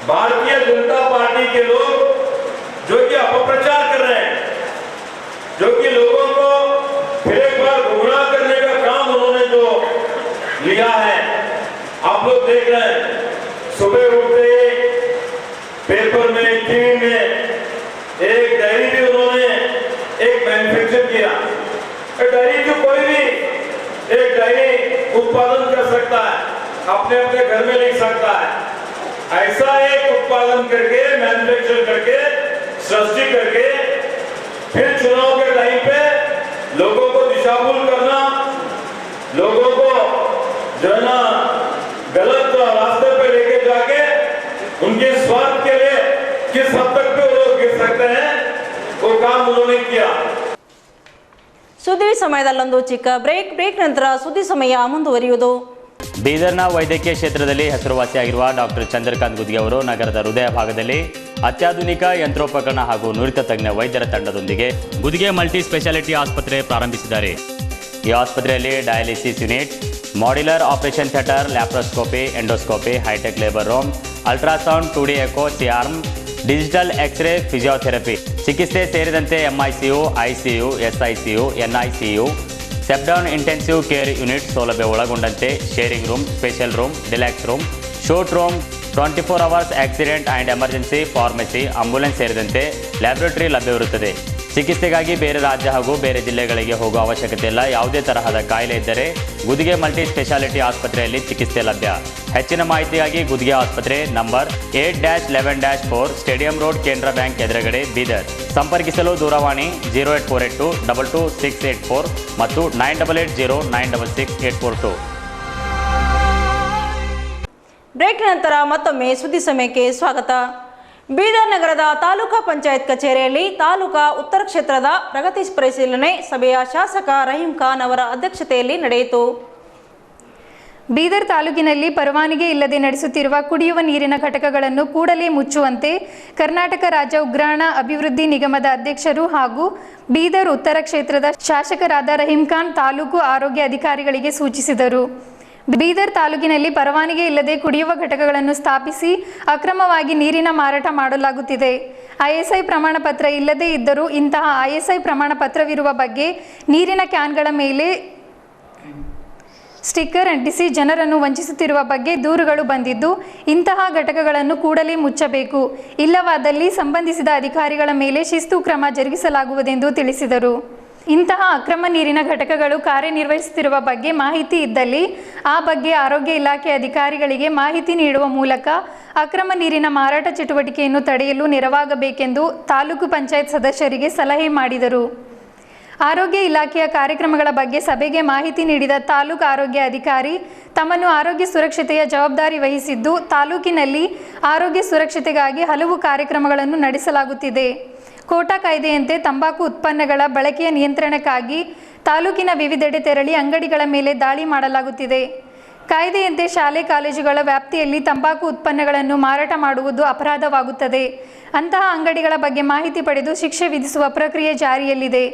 भारतीय जनता पार्टी के लोग जो कि अपप्रचार कर रहे हैं, जो कि लोगों को फिर एक बार गुमराह करने का काम उन्होंने जो लिया है, आप लोग देख रहे हैं। सुबह उठते पेपर में, टीवी में एक डायरी भी उन्होंने एक मैन्युफैक्चर किया। डायरी जो कोई भी एक डायरी उत्पादन कर सकता है, अपने अपने घर में लिख सकता है। ऐसा एक उत्पादन करके, मैन्युफैक्चर करके, सृष्टि करके, फिर चुनाव के टाइम पे लोगों को दिशाभूल करना, लोगों को जो है ना गलत रास्ते पे लेके जाके उनके स्वार्थ के लिए किस हद तक पे वो लोग गिर सकते हैं, वो काम उन्होंने किया। ಸುದ್ದಿ ಸಮಯದಲ್ಲೊಂದು ಚಿಕ್ಕ ಬ್ರೇಕ್ ನಂತರ ಸುದ್ದಿ ಸಮಯ ಮುಂದುವರಿಯುವುದು. ಬೀದರ್ನ ವೈದ್ಯಕೀಯ ಕ್ಷೇತ್ರದಲ್ಲಿ ಹೆಸರುವಾಸಿಯಾಗಿರುವ ಡಾಕ್ಟರ್ ಚಂದ್ರಕಾಂತ್ ಗುದ್ಗಿ ಅವರು ನಗರದ ಹೃದಯ ಭಾಗದಲ್ಲಿ ಅತ್ಯಾಧುನಿಕ ಯಂತ್ರೋಪಕರಣ ಹಾಗೂ ನುರಿತ ತಜ್ಞ ವೈದ್ಯರ ತಂಡದೊಂದಿಗೆ ಗುದ್ಗೆ ಮಲ್ಟಿ ಸ್ಪೆಷಾಲಿಟಿ ಆಸ್ಪತ್ರೆ ಪ್ರಾರಂಭಿಸಿದ್ದಾರೆ. ಈ ಆಸ್ಪತ್ರೆಯಲ್ಲಿ dialysis unit, modular operation theatre, laparoscopy, endoscopy, hi-tech labour room, ultrasound, 2D echo, C arm, digital x-ray, physiotherapy ಚಿಕಿತ್ಸೆ ಸೇರಿದಂತೆ MICU, ICU, SICU, NICU, step-down intensive care unit ಸೌಲಭ್ಯ ಒಳಗೊಂಡಂತೆ sharing room, special room, deluxe room, suite room, 24 hours accident and emergency, pharmacy, ambulance ಸೇರಿದಂತೆ laboratory ಲಭ್ಯವಿರುತ್ತದೆ. ಚಿಕಿತ್ಸೆಗಾಗಿ ಬೇರೆ ರಾಜ್ಯ ಹಾಗೂ ಬೇರೆ ಜಿಲ್ಲೆಗಳಿಗೆ ಹೋಗುವ ಅವಶ್ಯಕತೆ ಇಲ್ಲ. ಯಾವುದೇ ತರಹದ ಕಾಯಿಲೆ ಇದ್ದರೆ ಗುದ್ಗೆ ಮಲ್ಟಿ ಸ್ಪೆಷಾಲಿಟಿ ಆಸ್ಪತ್ರೆಯಲ್ಲಿ ಚಿಕಿತ್ಸೆ ಲಭ್ಯ. ಹೆಚ್ಚಿನ ಮಾಹಿತಿಗಾಗಿ ಗುದ್ಗೆ ಆಸ್ಪತ್ರೆ ನಂಬರ್ 8-11-4 ಸ್ಟೇಡಿಯಂ ರೋಡ್, ಕೇಂದ್ರ ಬ್ಯಾಂಕ್ ಎದುರುಗಡೆ, ಬೀದರ್. ಸಂಪರ್ಕಿಸಲು ದೂರವಾಣಿ 08482 22684 ಮತ್ತು 9880966842. ಬ್ರೇಕ್ ನಂತರ ಮತ್ತೊಮ್ಮೆ ಸುದ್ದಿ ಸಮಯಕ್ಕೆ ಸ್ವಾಗತ. ಬೀದರ್ ನಗರದ ತಾಲೂಕಾ ಪಂಚಾಯತ್ ಕಚೇರಿಯಲ್ಲಿ ತಾಲೂಕಾ ಉತ್ತರ ಕ್ಷೇತ್ರದ ಪ್ರಗತಿ ಪರಿಶೀಲನೆ ಸಭೆಯ ಶಾಸಕ ರಹೀಂ ಖಾನ್ ಅವರ ಅಧ್ಯಕ್ಷತೆಯಲ್ಲಿ ನಡೆಯಿತು. ಬೀದರ್ ತಾಲೂಕಿನಲ್ಲಿ ಪರವಾನಗಿ ಇಲ್ಲದೆ ನಡೆಸುತ್ತಿರುವ ಕುಡಿಯುವ ನೀರಿನ ಘಟಕಗಳನ್ನು ಕೂಡಲೇ ಮುಚ್ಚುವಂತೆ ಕರ್ನಾಟಕ ರಾಜ್ಯ ಉಗ್ರಾಣ ಅಭಿವೃದ್ಧಿ ನಿಗಮದ ಅಧ್ಯಕ್ಷರು ಹಾಗೂ ಬೀದರ್ ಉತ್ತರ ಕ್ಷೇತ್ರದ ಶಾಸಕರಾದ ರಹೀಂ ಖಾನ್ ತಾಲೂಕು ಆರೋಗ್ಯ ಅಧಿಕಾರಿಗಳಿಗೆ ಸೂಚಿಸಿದರು. ಬೀದರ್ ತಾಲೂಕಿನಲ್ಲಿ ಪರವಾನಗಿ ಇಲ್ಲದೆ ಕುಡಿಯುವ ಘಟಕಗಳನ್ನು ಸ್ಥಾಪಿಸಿ ಅಕ್ರಮವಾಗಿ ನೀರಿನ ಮಾರಾಟ ಮಾಡಲಾಗುತ್ತಿದೆ. ISI ಪ್ರಮಾಣ ಪತ್ರ ಇಲ್ಲದೇ ಇದ್ದರೂ ಇಂತಹ ISI ಪ್ರಮಾಣ ಪತ್ರವಿರುವ ಬಗ್ಗೆ ನೀರಿನ ಕ್ಯಾನ್ಗಳ ಮೇಲೆ ಸ್ಟಿಕ್ಕರ್ ಅಂಟಿಸಿ ಜನರನ್ನು ವಂಚಿಸುತ್ತಿರುವ ಬಗ್ಗೆ ದೂರುಗಳು ಬಂದಿದ್ದು, ಇಂತಹ ಘಟಕಗಳನ್ನು ಕೂಡಲೇ ಮುಚ್ಚಬೇಕು. ಇಲ್ಲವಾದಲ್ಲಿ ಸಂಬಂಧಿಸಿದ ಅಧಿಕಾರಿಗಳ ಮೇಲೆ ಶಿಸ್ತು ಕ್ರಮ ಜರುಗಿಸಲಾಗುವುದೆಂದು ತಿಳಿಸಿದರು. ಇಂತಹ ಅಕ್ರಮ ನೀರಿನ ಘಟಕಗಳು ಕಾರ್ಯನಿರ್ವಹಿಸುತ್ತಿರುವ ಬಗ್ಗೆ ಮಾಹಿತಿ ಇದ್ದಲ್ಲಿ ಆ ಬಗ್ಗೆ ಆರೋಗ್ಯ ಇಲಾಖೆ ಅಧಿಕಾರಿಗಳಿಗೆ ಮಾಹಿತಿ ನೀಡುವ ಮೂಲಕ ಅಕ್ರಮ ನೀರಿನ ಮಾರಾಟ ಚಟುವಟಿಕೆಯನ್ನು ತಡೆಯಲು ನೆರವಾಗಬೇಕೆಂದು ತಾಲೂಕು ಪಂಚಾಯತ್ ಸದಸ್ಯರಿಗೆ ಸಲಹೆ ಮಾಡಿದರು. ಆರೋಗ್ಯ ಇಲಾಖೆಯ ಕಾರ್ಯಕ್ರಮಗಳ ಬಗ್ಗೆ ಸಭೆಗೆ ಮಾಹಿತಿ ನೀಡಿದ ತಾಲೂಕು ಆರೋಗ್ಯ ಅಧಿಕಾರಿ ತಮ್ಮನ್ನು ಆರೋಗ್ಯ ಸುರಕ್ಷತೆಯ ಜವಾಬ್ದಾರಿ ವಹಿಸಿದ್ದು, ತಾಲೂಕಿನಲ್ಲಿ ಆರೋಗ್ಯ ಸುರಕ್ಷತೆಗಾಗಿ ಹಲವು ಕಾರ್ಯಕ್ರಮಗಳನ್ನು ನಡೆಸಲಾಗುತ್ತಿದೆ. ಕೋಟಾ ಕಾಯ್ದೆಯಂತೆ ತಂಬಾಕು ಉತ್ಪನ್ನಗಳ ಬಳಕೆಯ ನಿಯಂತ್ರಣಕ್ಕಾಗಿ ತಾಲೂಕಿನ ವಿವಿಧೆಡೆ ತೆರಳಿ ಅಂಗಡಿಗಳ ಮೇಲೆ ದಾಳಿ ಮಾಡಲಾಗುತ್ತಿದೆ. ಕಾಯ್ದೆಯಂತೆ ಶಾಲೆ ಕಾಲೇಜುಗಳ ವ್ಯಾಪ್ತಿಯಲ್ಲಿ ತಂಬಾಕು ಉತ್ಪನ್ನಗಳನ್ನು ಮಾರಾಟ ಮಾಡುವುದು ಅಪರಾಧವಾಗುತ್ತದೆ. ಅಂತಹ ಅಂಗಡಿಗಳ ಬಗ್ಗೆ ಮಾಹಿತಿ ಪಡೆದು ಶಿಕ್ಷೆ ವಿಧಿಸುವ ಪ್ರಕ್ರಿಯೆ ಜಾರಿಯಲ್ಲಿದೆ.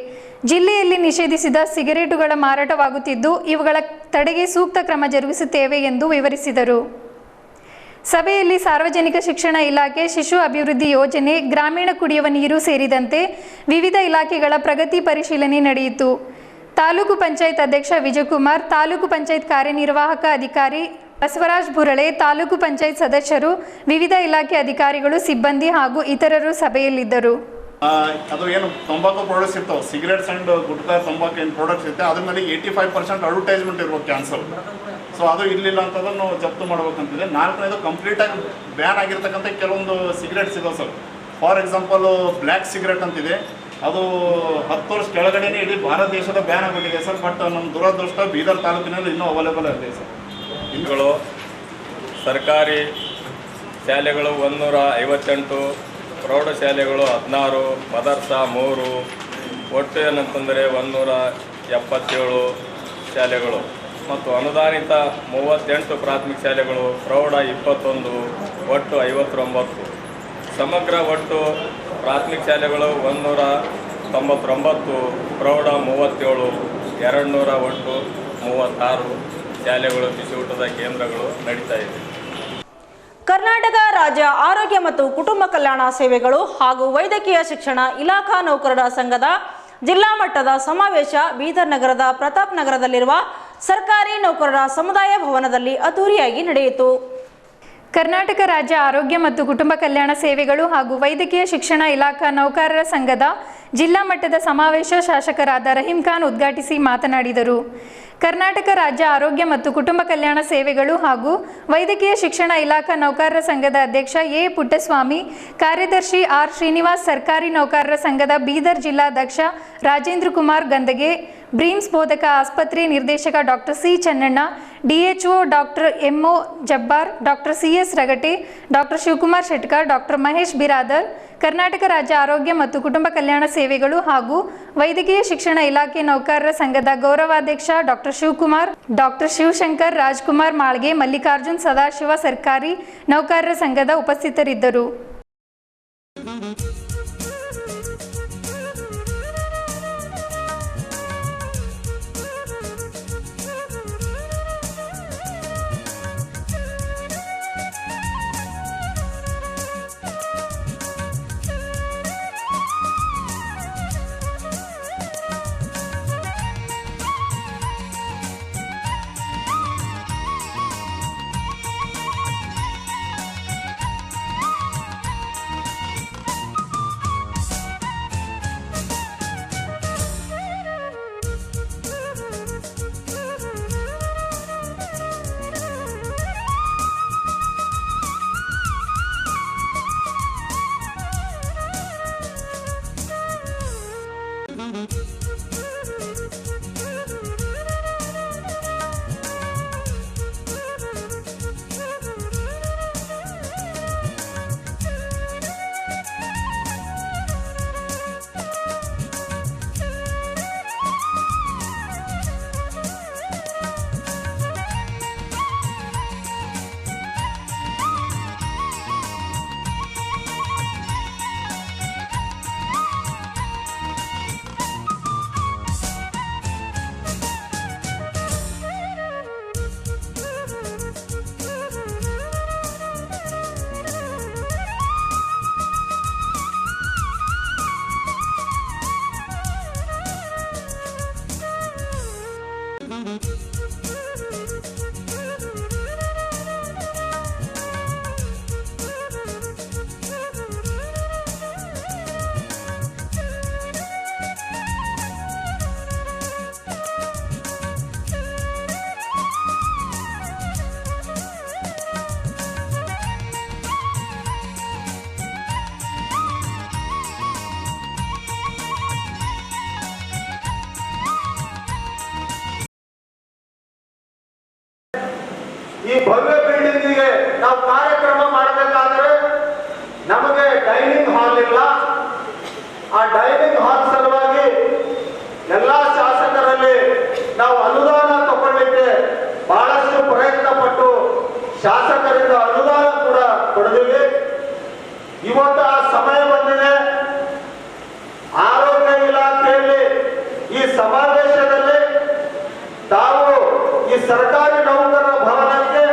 ಜಿಲ್ಲೆಯಲ್ಲಿ ನಿಷೇಧಿಸಿದ ಸಿಗರೇಟುಗಳ ಮಾರಾಟವಾಗುತ್ತಿದ್ದು, ಇವುಗಳ ತಡೆಗೆ ಸೂಕ್ತ ಕ್ರಮ ಜರುಗಿಸುತ್ತೇವೆ ಎಂದು ವಿವರಿಸಿದರು. ಸಭೆಯಲ್ಲಿ ಸಾರ್ವಜನಿಕ ಶಿಕ್ಷಣ ಇಲಾಖೆ, ಶಿಶು ಅಭಿವೃದ್ಧಿ ಯೋಜನೆ, ಗ್ರಾಮೀಣ ಕುಡಿಯುವ ನೀರು ಸೇರಿದಂತೆ ವಿವಿಧ ಇಲಾಖೆಗಳ ಪ್ರಗತಿ ಪರಿಶೀಲನೆ ನಡೆಯಿತು. ತಾಲೂಕು ಪಂಚಾಯತ್ ಅಧ್ಯಕ್ಷ ವಿಜಯಕುಮಾರ್, ತಾಲೂಕು ಪಂಚಾಯತ್ ಕಾರ್ಯನಿರ್ವಾಹಕ ಅಧಿಕಾರಿ ಬಸವರಾಜ್ ಬುರಳೆ, ತಾಲೂಕು ಪಂಚಾಯತ್ ಸದಸ್ಯರು, ವಿವಿಧ ಇಲಾಖೆ ಅಧಿಕಾರಿಗಳು, ಸಿಬ್ಬಂದಿ ಹಾಗೂ ಇತರರು ಸಭೆಯಲ್ಲಿದ್ದರು. ಅದು ಏನು ತಂಬಾಕು ಪ್ರಾಡಕ್ಟ್ಸ್ ಇರ್ತಾವೆ, ಸಿಗರೇಟ್ಸ್ ಆ್ಯಂಡ್ ಗುಟ್ಕಾ ತಂಬಾಕು ಏನು ಪ್ರಾಡಕ್ಟ್ಸ್ ಇರುತ್ತೆ, ಅದ್ರ ಮೇಲೆ 85% ಅಡ್ವರ್ಟೈಸ್ಮೆಂಟ್ ಇರ್ಬೇಕು ಕ್ಯಾನ್ಸಲ್. ಸೊ ಅದು ಇರಲಿಲ್ಲ ಅಂತದನ್ನು ಜಪ್ತು ಮಾಡ್ಬೇಕಂತಿದೆ. 4ನೇದು ಕಂಪ್ಲೀಟಾಗಿ ಬ್ಯಾನ್ ಆಗಿರ್ತಕ್ಕಂಥ ಕೆಲವೊಂದು ಸಿಗರೇಟ್ಸ್ ಇದಾವೆ sir. For example black cigarette ಅಂತಿದೆ, ಅದು 10 ವರ್ಷ ಕೆಳಗಡೆನೇ ಇಡೀ ಭಾರತ ದೇಶದ ಬ್ಯಾನ್ ಆಗಿಬಿಟ್ಟಿದೆ ಸರ್. ಬಟ್ ನಮ್ಮ ದುರದೃಷ್ಟ ಬೀದರ್ ತಾಲೂಕಿನಲ್ಲಿ ಇನ್ನೂ ಅವೈಲೇಬಲ್ ಇದೆ ಸರ್. ಇವುಗಳು ಸರ್ಕಾರಿ ಶಾಲೆಗಳು 158, ಪ್ರೌಢಶಾಲೆಗಳು 16, ಮದರ್ಸಾ 3, ಒಟ್ಟು ಏನಂತಂದರೆ 177 ಶಾಲೆಗಳು ಮತ್ತು ಅನುದಾನಿತ 38 ಪ್ರಾಥಮಿಕ ಶಾಲೆಗಳು, ಪ್ರೌಢ 21, ಒಟ್ಟು 59. ಸಮಗ್ರ ಒಟ್ಟು ಪ್ರಾಥಮಿಕ ಶಾಲೆಗಳು 199, ಪ್ರೌಢ 37, 200 ಒಟ್ಟು 36 ಶಾಲೆಗಳು ಬಿಸಿಯೂಟದ ಕೇಂದ್ರಗಳು ನಡೀತಾ ಇದೆ. ಕರ್ನಾಟಕ ರಾಜ್ಯ ಆರೋಗ್ಯ ಮತ್ತು ಕುಟುಂಬ ಕಲ್ಯಾಣ ಸೇವೆಗಳು ಹಾಗೂ ವೈದ್ಯಕೀಯ ಶಿಕ್ಷಣ ಇಲಾಖಾ ನೌಕರರ ಸಂಘದ ಜಿಲ್ಲಾ ಮಟ್ಟದ ಸಮಾವೇಶ ಬೀದರ್ ನಗರದ ಪ್ರತಾಪ್ ನಗರದಲ್ಲಿರುವ ಸರ್ಕಾರಿ ನೌಕರರ ಸಮುದಾಯ ಭವನದಲ್ಲಿ ಅದ್ದೂರಿಯಾಗಿ ನಡೆಯಿತು. ಕರ್ನಾಟಕ ರಾಜ್ಯ ಆರೋಗ್ಯ ಮತ್ತು ಕುಟುಂಬ ಕಲ್ಯಾಣ ಸೇವೆಗಳು ಹಾಗೂ ವೈದ್ಯಕೀಯ ಶಿಕ್ಷಣ ಇಲಾಖಾ ನೌಕರರ ಸಂಘದ ಜಿಲ್ಲಾ ಮಟ್ಟದ ಸಮಾವೇಶ ಶಾಸಕರಾದ ರಹೀಂ ಖಾನ್ ಉದ್ಘಾಟಿಸಿ ಮಾತನಾಡಿದರು. ಕರ್ನಾಟಕ ರಾಜ್ಯ ಆರೋಗ್ಯ ಮತ್ತು ಕುಟುಂಬ ಕಲ್ಯಾಣ ಸೇವೆಗಳು ಹಾಗೂ ವೈದ್ಯಕೀಯ ಶಿಕ್ಷಣ ಇಲಾಖಾ ನೌಕರರ ಸಂಘದ ಅಧ್ಯಕ್ಷ ಎ ಪುಟ್ಟಸ್ವಾಮಿ, ಕಾರ್ಯದರ್ಶಿ ಆರ್ ಶ್ರೀನಿವಾಸ್, ಸರ್ಕಾರಿ ನೌಕರರ ಸಂಘದ ಬೀದರ್ ಜಿಲ್ಲಾಧ್ಯಕ್ಷ ರಾಜೇಂದ್ರ ಕುಮಾರ್ ಗಂದಗೆ, ಬ್ರೀಮ್ಸ್ ಬೋಧಕ ಆಸ್ಪತ್ರೆ ನಿರ್ದೇಶಕ doctor C Chennanna, DHO doctor MO Jabbar, doctor CS Ragate, doctor Shivakumar Shetkar, doctor Mahesh Biradar, Karnataka ರಾಜ್ಯ ಆರೋಗ್ಯ ಮತ್ತು ಕುಟುಂಬ ಕಲ್ಯಾಣ ಸೇವೆಗಳು ಹಾಗೂ ವೈದ್ಯಕೀಯ ಶಿಕ್ಷಣ ಇಲಾಖೆ ನೌಕರರ ಸಂಘದ ಗೌರವಾಧ್ಯಕ್ಷ ಡಾಕ್ಟರ್ ಶಿವಕುಮಾರ್, ಡಾಕ್ಟರ್ ಶಿವಶಂಕರ್, ರಾಜ್ಕುಮಾರ್ ಮಾಳ್ಗೆ, ಮಲ್ಲಿಕಾರ್ಜುನ್ ಸದಾಶಿವ, ಸರ್ಕಾರಿ ನೌಕರರ ಸಂಘದ ಉಪಸ್ಥಿತರಿದ್ದರು. ಈ ಭವ್ಯ ಬಿಲ್ಡಿಂಗಿಗೆ ನಾವು ಕಾರ್ಯಕ್ರಮ ಮಾಡಬೇಕಾದ್ರೆ ನಮಗೆ ಡೈನಿಂಗ್ ಹಾಲ್ ಇಲ್ಲ. ಆ ಡೈನಿಂಗ್ ಹಾಲ್ ಸಲುವಾಗಿ ಎಲ್ಲಾ ಶಾಸಕರಲ್ಲಿ ನಾವು ಅನುದಾನ ತಗೊಳ್ಳಿಕ್ಕೆ ಬಹಳಷ್ಟು ಪ್ರಯತ್ನ ಪಟ್ಟು ಶಾಸಕರಿಂದ ಅನುದಾನ ಕೂಡ ಪಡೆದಿವಿ. ಇವತ್ತು ಆ ಸಮಯ ಬಂದಿದೆ. ಆರೋಗ್ಯ ಇಲಾಖೆಯಲ್ಲಿ ಈ ಸಮಾವೇಶದಲ್ಲಿ ತಾವು ಈ ಸರ್ಕಾರಿ ನೌಕರರ ಭವನಕ್ಕೆ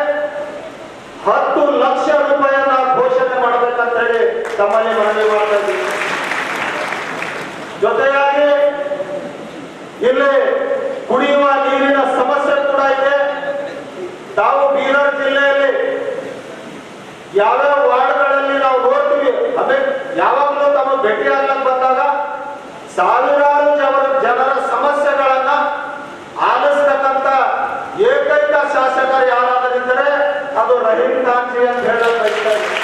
10 ಲಕ್ಷ ರೂಪಾಯಿಯನ್ನ ಘೋಷಣೆ ಮಾಡಬೇಕಂತ ಹೇಳಿ ತಮ್ಮಲ್ಲಿ ಮನವಿ ಮಾಡ್ತಾ ಇದ್ದೀವಿ. ಜೊತೆಯಾಗಿ ಇಲ್ಲಿ ಕುಡಿಯುವ ನೀರಿನ ಸಮಸ್ಯೆ ಕೂಡ ಇದೆ. ತಾವು ಬೀದರ್ ಜಿಲ್ಲೆಯಲ್ಲಿ ಯಾವ್ಯಾವ ವಾರ್ಡ್ಗಳಲ್ಲಿ ನಾವು ನೋಡ್ತೀವಿ, ಅದೇ ಯಾವಾಗಲೂ ತಮ್ಮ ಭೇಟಿ ಆಗ್ಲಕ್ಕೆ ಬಂದಾಗ ಸಾವಿರಾರು ಜನರ ಸಮಸ್ಯೆಗಳನ್ನ ಆಲಿಸ್ತಕ್ಕಂಥ ಏಕೈಕ ಶಾಸಕರು ಯಾರಾದರಿದ್ದರೆ ಅದು ರಹೀಂ ಖಾನ್ ಜಿ ಅಂತ ಹೇಳಕ್ ಬಯಸ್ತಾ ಇದ್ದೀನಿ.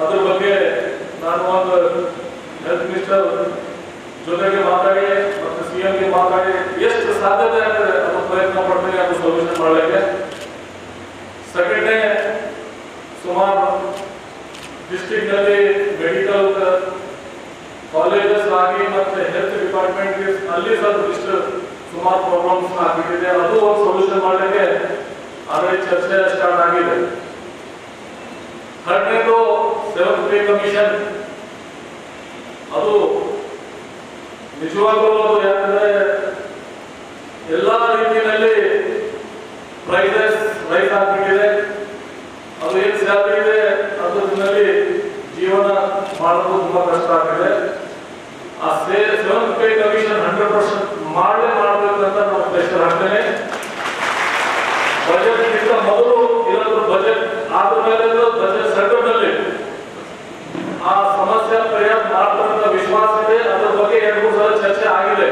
ಅದ್ರ ಬಗ್ಗೆ ನಾನು ಒಂದು ಹೆಲ್ತ್ ಮಿನಿಸ್ಟರ್ ಮಾಡಲಿಕ್ಕೆ. ಸೆಕೆಂಡ್ನೇ, ಸುಮಾರು ಡಿಸ್ಟ್ರಿಕ್ಟ್ನಲ್ಲಿ ಮೆಡಿಕಲ್ ಕಾಲೇಜಸ್ ಆಗಿ ಮತ್ತು ಹೆಲ್ತ್ ಡಿಪಾರ್ಟ್ಮೆಂಟ್ಗೆ ಅಲ್ಲಿ ಸ್ವಲ್ಪ ಸುಮಾರು ಪ್ರಾಬ್ಲಮ್ಸ್ ಆಗಿಬಿಟ್ಟಿದೆ. ಅದು ಒಂದು ಸೊಲ್ಯೂಷನ್ ಮಾಡಲಿಕ್ಕೆ ಆಲ್ರೆಡಿ ಚರ್ಚೆ ಸ್ಟಾರ್ಟ್ ಆಗಿದೆ. ಥರ್ಡ್ನೇದು 7th ಪೇ ಕಮಿಷನ್. ಅದು ನಿಜವಾಗ್ಲೂ ಯಾಕಂದ್ರೆ ಎಲ್ಲ ರೀತಿಯಲ್ಲಿ ಪ್ರೈಸಸ್ ರೈಸ್ ಆಗ್ಬಿಟ್ಟಿದೆ. ಅದು ಏನು ಸ್ಯಾಲರಿ ಇದೆ ಅದರಲ್ಲಿ ಜೀವನ ಮಾಡೋದು ತುಂಬಾ ಕಷ್ಟ ಆಗಿದೆ. ಆ 7th ಪೇ ಕಮಿಷನ್ 100% ಮಾಡಬೇಕಂತ ನಾವು ಪ್ರೆಷರ್ ಹಾಕ್ತೇನೆ. ಬಜೆಟ್ ಗಿಂತ ಮೊದಲು ಇರೋದು ಬಜೆಟ್ ಆದ ಮೇಲೆ ಬಜೆಟ್ ಸಂದರ್ಭದಲ್ಲಿ ಆ ಸಮಸ್ಯೆ ಪರಿಹಾರ ಮಾಡ್ತಕ್ಕಂಥ ವಿಶ್ವಾಸ ಇದೆ. ಅದರ ಬಗ್ಗೆ 2-3 ಸಲ ಚರ್ಚೆ ಆಗಿದೆ.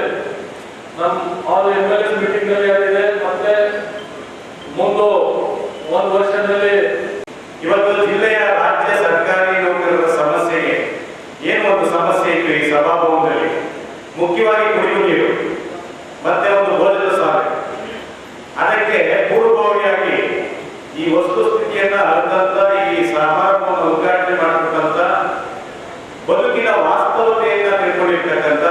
ನಮ್ಮ ಆಲ್ MLA ಮೀಟಿಂಗ್ ನಲ್ಲಿ ಆಗಿದೆ. ಮತ್ತೆ ಮುಂದೆ 1 ವರ್ಷದಲ್ಲಿ ಇವತ್ತು ಜಿಲ್ಲೆಯ ರಾಜ್ಯ ಸರ್ಕಾರಿ ನೌಕರರ ಸಮಸ್ಯೆಗೆ ಏನು ಒಂದು ಸಮಸ್ಯೆ ಇತ್ತು ಈ ಸಭಾಭವನದಲ್ಲಿ, ಮುಖ್ಯವಾಗಿ ಕುಡಿಯುವ ನೀರು ಮತ್ತೆ ಒಂದು ಭೋಜನ ಸಾಲ. ಅದಕ್ಕೆ ಪೂರ್ವಭಾವಿಯಾಗಿ ಈ ವಸ್ತುಸ್ಥಿತಿಯನ್ನ ಅರ್ಥಂತ ಈ ಸಭಾಭವನ ಉದ್ಘಾಟನೆ ಮಾಡತಕ್ಕಂಥ, ಬದುಕಿನ ವಾಸ್ತವತೆಯನ್ನ ತಿಳ್ಕೊಂಡಿರ್ತಕ್ಕಂಥ,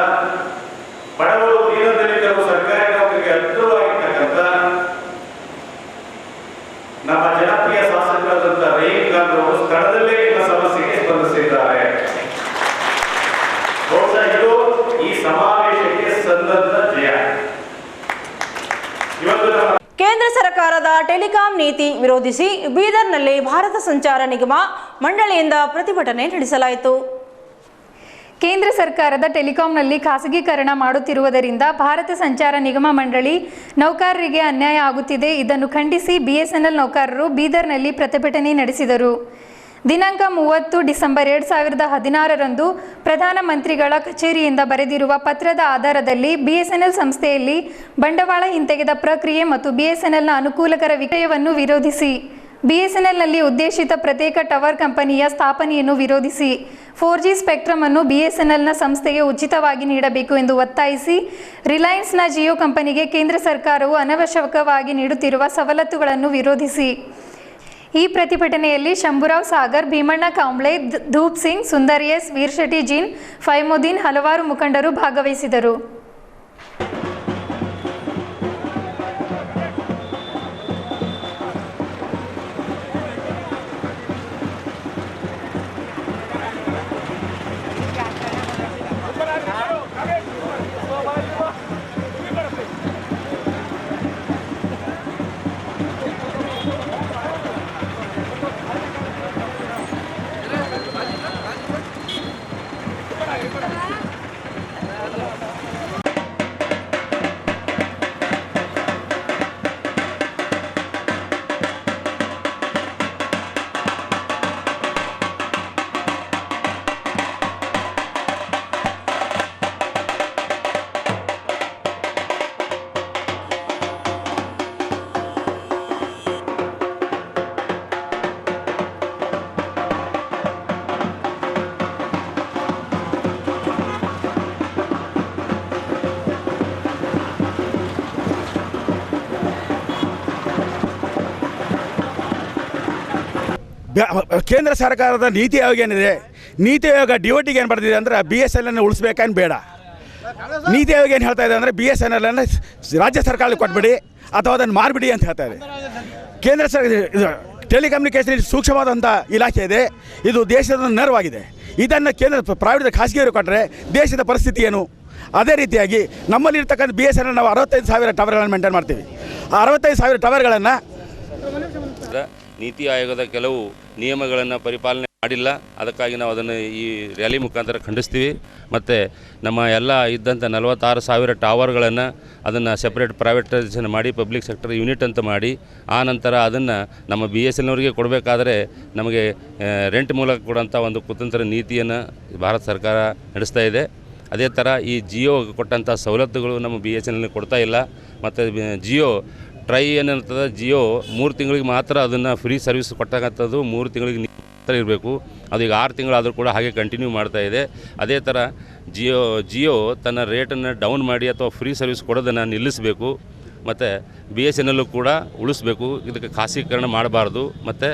ಬಡವರು ದೀನದಲಿತರು ಸರ್ಕಾರಿ ನೌಕರಿಗೆ ಹತ್ತಿರವಾಗಿರ್ತಕ್ಕಂಥ ನಮ್ಮ ಜನಪ್ರಿಯ ಶಾಸಕರಾದಂಥ ರಹೀಂ ಖಾನ್ ಅವರು ಸ್ಥಳದಲ್ಲೇ ನಿಮ್ಮ ಸಮಸ್ಯೆಗೆ ಸ್ಪಂದಿಸಿದ್ದಾರೆ. ಬಹುಶಃ ಇದು ಈ ಸಮಾವೇಶಕ್ಕೆ ಸಂದಂತ ಜಯ. ಇವತ್ತು ನಮ್ಮ ಕೇಂದ್ರ ಸರ್ಕಾರದ ಟೆಲಿಕಾಂ ನೀತಿ ವಿರೋಧಿಸಿ ಬೀದರ್ನಲ್ಲಿ ಭಾರತ ಸಂಚಾರ ನಿಗಮ ಮಂಡಳಿಯಿಂದ ಪ್ರತಿಭಟನೆ ನಡೆಸಲಾಯಿತು. ಕೇಂದ್ರ ಸರ್ಕಾರದ ಟೆಲಿಕಾಂನಲ್ಲಿ ಖಾಸಗೀಕರಣ ಮಾಡುತ್ತಿರುವುದರಿಂದ ಭಾರತ ಸಂಚಾರ ನಿಗಮ ಮಂಡಳಿ ನೌಕರರಿಗೆ ಅನ್ಯಾಯ ಆಗುತ್ತಿದೆ. ಇದನ್ನು ಖಂಡಿಸಿ BSNL ನೌಕರರು ಬೀದರ್ನಲ್ಲಿ ಪ್ರತಿಭಟನೆ ನಡೆಸಿದರು. ದಿನಾಂಕ 30 ಡಿಸೆಂಬರ್ 2016ರಂದು ಪ್ರಧಾನಮಂತ್ರಿಗಳ ಕಚೇರಿಯಿಂದ ಬರೆದಿರುವ ಪತ್ರದ ಆಧಾರದಲ್ಲಿ BSNL ಸಂಸ್ಥೆಯಲ್ಲಿ ಬಂಡವಾಳ ಹಿಂತೆಗೆದ ಪ್ರಕ್ರಿಯೆ ಮತ್ತು BSNLನ ಅನುಕೂಲಕರ ವಿಷಯವನ್ನು ವಿರೋಧಿಸಿ, BSNLನಲ್ಲಿ ಉದ್ದೇಶಿತ ಪ್ರತ್ಯೇಕ ಟವರ್ ಕಂಪನಿಯ ಸ್ಥಾಪನೆಯನ್ನು ವಿರೋಧಿಸಿ 4G ಸ್ಪೆಕ್ಟ್ರಮ್ ಅನ್ನು BSNLನ ಸಂಸ್ಥೆಗೆ ಉಚಿತವಾಗಿ ನೀಡಬೇಕು ಎಂದು ಒತ್ತಾಯಿಸಿ ರಿಲಯನ್ಸ್ನ ಜಿಯೋ ಕಂಪನಿಗೆ ಕೇಂದ್ರ ಸರ್ಕಾರವು ಅನವಶ್ಯಕವಾಗಿ ನೀಡುತ್ತಿರುವ ಸವಲತ್ತುಗಳನ್ನು ವಿರೋಧಿಸಿ ಈ ಪ್ರತಿಭಟನೆಯಲ್ಲಿ ಶಂಭುರಾವ್ ಸಾಗರ್, ಭೀಮಣ್ಣ ಕಾಂಬ್ಳೆ, ಧೂಪ್ ಸಿಂಗ್, ಸುಂದರ್ ಎಸ್, ವೀರ್ ಶೆಟ್ಟಿ ಜೀನ್, ಫೈಮುದ್ದೀನ್ ಹಲವಾರು ಮುಖಂಡರು ಭಾಗವಹಿಸಿದರು. ಕೇಂದ್ರ ಸರ್ಕಾರದ ನೀತಿ ಆಯೋಗ ಏನಿದೆ, ನೀತಿ ಆಯೋಗ ಡಿಒಟಿಗೆ ಏನು ಬರ್ತಿದೆ ಅಂದರೆ BSNL ಉಳಿಸ್ಬೇಕೇನು ಬೇಡ. ನೀತಿ ಆಯೋಗ ಏನು ಹೇಳ್ತಾ ಇದೆ ಅಂದರೆ BSNL ರಾಜ್ಯ ಸರ್ಕಾರಕ್ಕೆ ಕೊಟ್ಬಿಡಿ ಅಥವಾ ಅದನ್ನು ಮಾರಿಬಿಡಿ ಅಂತ ಹೇಳ್ತಾ ಇದೆ. ಕೇಂದ್ರ ಸರ್ಕಾರ ಟೆಲಿಕಮ್ಯುನಿಕೇಷನ್ ಸೂಕ್ಷ್ಮವಾದಂಥ ಇಲಾಖೆ ಇದೆ. ಇದು ದೇಶದ ನೆರವಾಗಿದೆ. ಇದನ್ನು ಕೇಂದ್ರ ಪ್ರೈವೇಟ್ ಖಾಸಗಿಯವರು ಕೊಟ್ಟರೆ ದೇಶದ ಪರಿಸ್ಥಿತಿ ಏನು? ಅದೇ ರೀತಿಯಾಗಿ ನಮ್ಮಲ್ಲಿರ್ತಕ್ಕಂಥ BSNL ನಾವು 65,000 ಟವರ್ಗಳನ್ನು ಮೇಂಟೈನ್ ಮಾಡ್ತೀವಿ. ಆ 65,000 ಟವರ್ಗಳನ್ನು ನೀತಿ ಆಯೋಗದ ಕೆಲವು ನಿಯಮಗಳನ್ನು ಪರಿಪಾಲನೆ ಮಾಡಿಲ್ಲ. ಅದಕ್ಕಾಗಿ ನಾವು ಅದನ್ನು ಈ ರ್ಯಾಲಿ ಮುಖಾಂತರ ಖಂಡಿಸ್ತೀವಿ. ಮತ್ತು ನಮ್ಮ ಎಲ್ಲ ಇದ್ದಂಥ 46,000 ಟವರ್ಗಳನ್ನು ಅದನ್ನು ಸೆಪ್ರೇಟ್ ಪ್ರೈವೇಟೈಸೇಷನ್ ಮಾಡಿ ಪಬ್ಲಿಕ್ ಸೆಕ್ಟರ್ ಯೂನಿಟ್ ಅಂತ ಮಾಡಿ ಆ ನಂತರ ಅದನ್ನು ನಮ್ಮ BSNLವರಿಗೆ ಕೊಡಬೇಕಾದ್ರೆ ನಮಗೆ ರೆಂಟ್ ಮೂಲಕ ಕೊಡೋಂಥ ಒಂದು ಕುತಂತ್ರ ನೀತಿಯನ್ನು ಭಾರತ ಸರ್ಕಾರ ನಡೆಸ್ತಾ ಇದೆ. ಅದೇ ಥರ ಈ ಜಿಯೋ ಕೊಟ್ಟಂಥ ಸವಲತ್ತುಗಳು ನಮ್ಮ BSNL ಕೊಡ್ತಾ ಇಲ್ಲ. ಮತ್ತು ಜಿಯೋ ಟ್ರೈ ಏನಿರ್ತದೆ, ಜಿಯೋ 3 ತಿಂಗಳಿಗೆ ಮಾತ್ರ ಅದನ್ನು ಫ್ರೀ ಸರ್ವಿಸ್ ಕೊಟ್ಟಂಥದ್ದು 3 ತಿಂಗಳಿಗೆ ಮಾತ್ರ ಇರಬೇಕು. ಅದು ಈಗ 6 ತಿಂಗಳಾದರೂ ಕೂಡ ಹಾಗೆ ಕಂಟಿನ್ಯೂ ಮಾಡ್ತಾ ಇದೆ. ಅದೇ ಥರ ಜಿಯೋ ತನ್ನ ರೇಟನ್ನು ಡೌನ್ ಮಾಡಿ ಅಥವಾ ಫ್ರೀ ಸರ್ವಿಸ್ ಕೊಡೋದನ್ನು ನಿಲ್ಲಿಸಬೇಕು. ಮತ್ತು BSNL ಕೂಡ ಉಳಿಸ್ಬೇಕು. ಇದಕ್ಕೆ ಖಾಸಗೀಕರಣ ಮಾಡಬಾರ್ದು ಮತ್ತು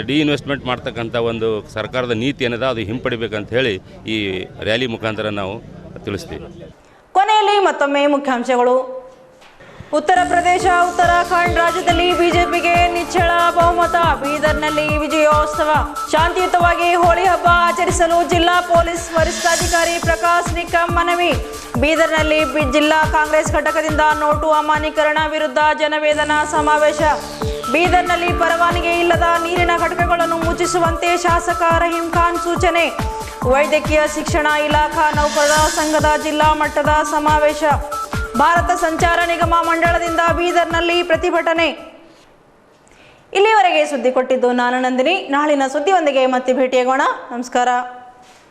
ಡಿ ಇನ್ವೆಸ್ಟ್ಮೆಂಟ್ ಮಾಡ್ತಕ್ಕಂಥ ಒಂದು ಸರ್ಕಾರದ ನೀತಿ ಏನಿದೆ ಅದು ಹಿಂಪಡಿಬೇಕಂತ ಹೇಳಿ ಈ ರ್ಯಾಲಿ ಮುಖಾಂತರ ನಾವು ತಿಳಿಸ್ತೀವಿ. ಕೊನೆಯಲ್ಲಿ ಮತ್ತೊಮ್ಮೆ ಮುಖ್ಯಾಂಶಗಳು. ಉತ್ತರ ಪ್ರದೇಶ ಉತ್ತರಾಖಂಡ್ ರಾಜ್ಯದಲ್ಲಿ ಬಿಜೆಪಿಗೆ ನಿಚ್ಚಳ ಬಹುಮತ. ಬೀದರ್ನಲ್ಲಿ ವಿಜಯೋತ್ಸವ. ಶಾಂತಿಯುತವಾಗಿ ಹೋಳಿ ಹಬ್ಬ ಆಚರಿಸಲು ಜಿಲ್ಲಾ ಪೊಲೀಸ್ ವರಿಷ್ಠಾಧಿಕಾರಿ ಪ್ರಕಾಶ್ ನಿಕ್ಕಂ ಮನವಿ. ಬೀದರ್ನಲ್ಲಿ ಜಿಲ್ಲಾ ಕಾಂಗ್ರೆಸ್ ಘಟಕದಿಂದ ನೋಟು ಅಮಾನ್ಯೀಕರಣ ವಿರುದ್ಧ ಜನವೇದನಾ ಸಮಾವೇಶ. ಬೀದರ್ನಲ್ಲಿ ಪರವಾನಗಿ ಇಲ್ಲದ ನೀರಿನ ಘಟಕಗಳನ್ನು ಮುಚ್ಚಿಸುವಂತೆ ಶಾಸಕ ರಹೀಂ ಖಾನ್ ಸೂಚನೆ. ವೈದ್ಯಕೀಯ ಶಿಕ್ಷಣ ಇಲಾಖಾ ನೌಕರರ ಸಂಘದ ಜಿಲ್ಲಾ ಮಟ್ಟದ ಸಮಾವೇಶ. ಭಾರತ ಸಂಚಾರ ನಿಗಮ ಮಂಡಳದಿಂದ ಬೀದರ್ನಲ್ಲಿ ಪ್ರತಿಭಟನೆ. ಇಲ್ಲಿವರೆಗೆ ಸುದ್ದಿ ಕೊಟ್ಟಿದ್ದು ನಾನು ನಂದಿನಿ. ನಾಳಿನ ಸುದ್ದಿಯೊಂದಿಗೆ ಮತ್ತೆ ಭೇಟಿಯಾಗೋಣ. ನಮಸ್ಕಾರ.